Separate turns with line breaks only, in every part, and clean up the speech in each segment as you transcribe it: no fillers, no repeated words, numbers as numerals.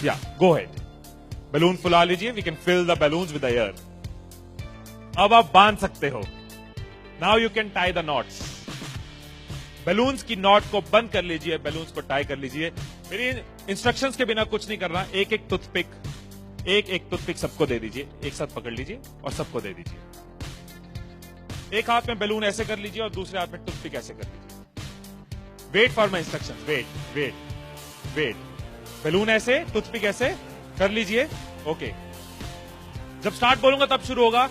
या गो head, balloon फुला लीजिए, we can fill the balloons with the air. अब आप बांध सकते हो। Now you can tie the knots. Balloons की नॉट को बंद कर लीजिए, बैलून्स को टाई कर लीजिए। मेरी इंस्ट्रक्शंस के बिना कुछ नहीं करना। एक एक टूथपिक सबको दे दीजिए, एक साथ पकड़ लीजिए और सबको दे दीजिए। एक हाथ में बैलून ऐसे कर लीजिए और दूसरे हाथ में टूथपिक ऐसे कर लीजिए। Wait for my instructions, wait. Balloon ऐसे, टूथपिक ऐसे कर लीजिए। ओके, जब स्टार्ट बोलूंगा तब शुरू होगा।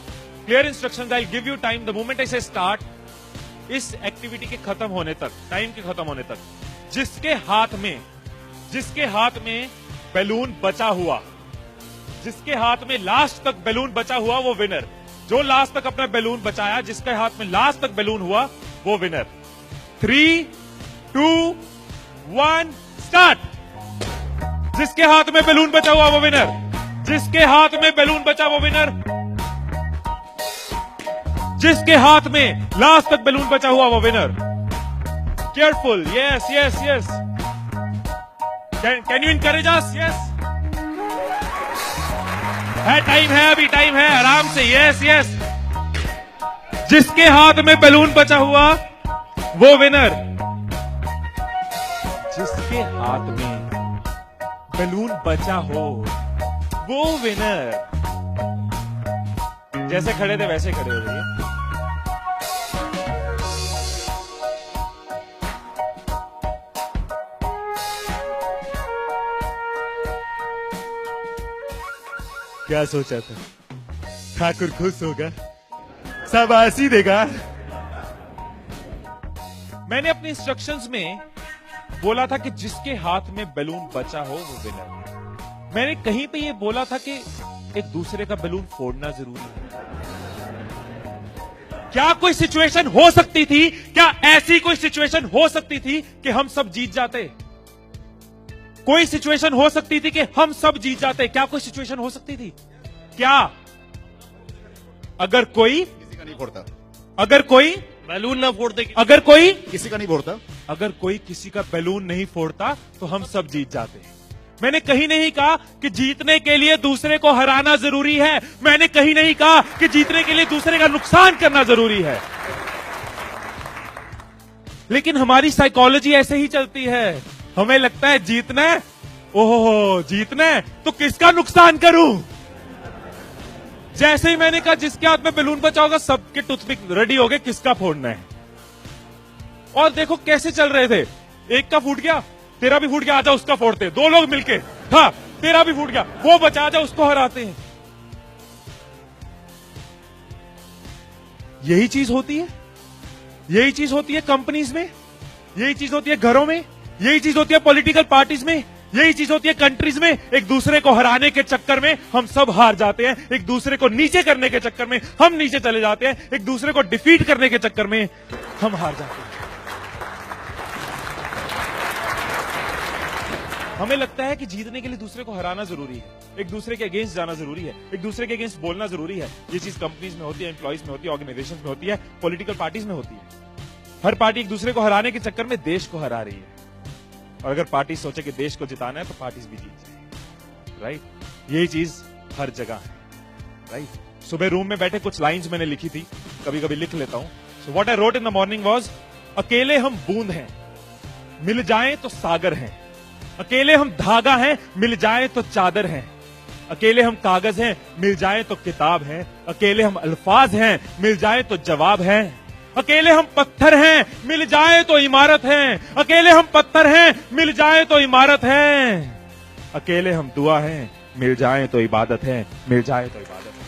Clear instructions, I will give you time. The moment I से स्टार्ट, इस एक्टिविटी के खत्म होने तक, टाइम के खत्म होने तक, जिसके हाथ में बैलून बचा हुआ, जिसके हाथ में लास्ट तक बैलून बचा हुआ, वो विनर। जो लास्ट तक अपना बैलून बचाया, जिसके हाथ में लास्ट तक बैलून हुआ, वो विनर। 3, 2, 1 स्टार्ट। जिसके हाथ में बैलून बचा हुआ वो विनर, जिसके हाथ में बैलून बचा वो विनर, जिसके हाथ में लास्ट तक बैलून बचा हुआ वो winner. Careful, yes yes yes. Can you encourage us? Yes, है, टाइम है, अभी टाइम है, आराम से। Yes yes. जिसके हाथ में बैलून बचा हुआ वो विनर, जिसके हाथ में बैलून बचा हो वो विनर। जैसे खड़े थे वैसे खड़े हो जाइए। क्या सोचा था? ठाकुर खुश होगा, शाबाशी देगा। मैंने अपने इंस्ट्रक्शंस में बोला था कि जिसके हाथ में बैलून बचा हो वो विनर। मैंने कहीं पे ये बोला था कि एक दूसरे का बैलून फोड़ना जरूरी है। क्या कोई सिचुएशन हो सकती थी, क्या ऐसी कोई सिचुएशन हो सकती थी कि हम सब जीत जाते? कोई सिचुएशन हो सकती थी कि हम सब जीत जाते? क्या कोई सिचुएशन हो सकती थी? क्या? अगर कोई
किसी का नहीं फोड़ता,
अगर कोई
बैलून ना फोड़ते,
अगर कोई
किसी का नहीं फोड़ता,
अगर कोई किसी का बैलून नहीं फोड़ता तो हम सब जीत जाते। मैंने कहीं नहीं कहा कि जीतने के लिए दूसरे को हराना जरूरी है। मैंने कहीं नहीं कहा कि जीतने के लिए दूसरे का नुकसान करना जरूरी है। लेकिन हमारी साइकोलॉजी ऐसे ही चलती है। हमें लगता है जीतना है, ओहो जीतना है तो किसका नुकसान करूं। जैसे ही मैंने कहा जिसके हाथ में बैलून बचा होगा, सबके टूथपिक रेडी हो गए, किसका फोड़ना है। और देखो कैसे चल रहे थे। एक का फूट गया, तेरा भी फूट गया, आजा उसका फोड़ते। दो लोग मिलके, हाँ तेरा भी फूट गया, वो बचा, आजा उसको हराते हैं। यही चीज होती है, यही चीज होती है कंपनीज में, यही चीज होती है घरों में, यही चीज होती है पॉलिटिकल पार्टीज में, यही चीज होती है कंट्रीज में। एक दूसरे को हराने के चक्कर में हम सब हार जाते हैं, एक दूसरे को नीचे करने के चक्कर में हम नीचे चले जाते हैं, एक दूसरे को डिफीट करने के चक्कर में हम हार जाते हैं। हमें लगता है कि जीतने के लिए दूसरे को हराना जरूरी है, एक दूसरे के अगेंस्ट जाना जरूरी है, एक दूसरे के अगेंस्ट बोलना जरूरी है। ये चीज कंपनीज में होती है, एम्प्लॉइज में होती है, ऑर्गेनाइजेशन में होती है, पॉलिटिकल पार्टीज में होती है। हर पार्टी एक दूसरे को हराने के चक्कर में देश को हरा रही है। और अगर पार्टी सोचे कि देश को जिताना है तो पार्टीज भी जीत जाएंगी, राइट। यही चीज हर जगह है, राइट। सुबह रूम में बैठे कुछ लाइंस मैंने लिखी थी, कभी कभी लिख लेता हूं। So what I wrote in the morning was, अकेले हम बूंद हैं, मिल जाएं तो सागर हैं। अकेले हम धागा हैं, मिल जाए तो चादर हैं। अकेले हम कागज हैं, मिल जाए तो किताब हैं। अकेले हम अल्फाज हैं, मिल जाए तो जवाब हैं। अकेले हम पत्थर हैं, मिल जाए तो इमारत हैं। अकेले हम पत्थर हैं, मिल जाए तो इमारत हैं। अकेले हम दुआ हैं, मिल जाए तो इबादत है, मिल जाए तो इबादत है।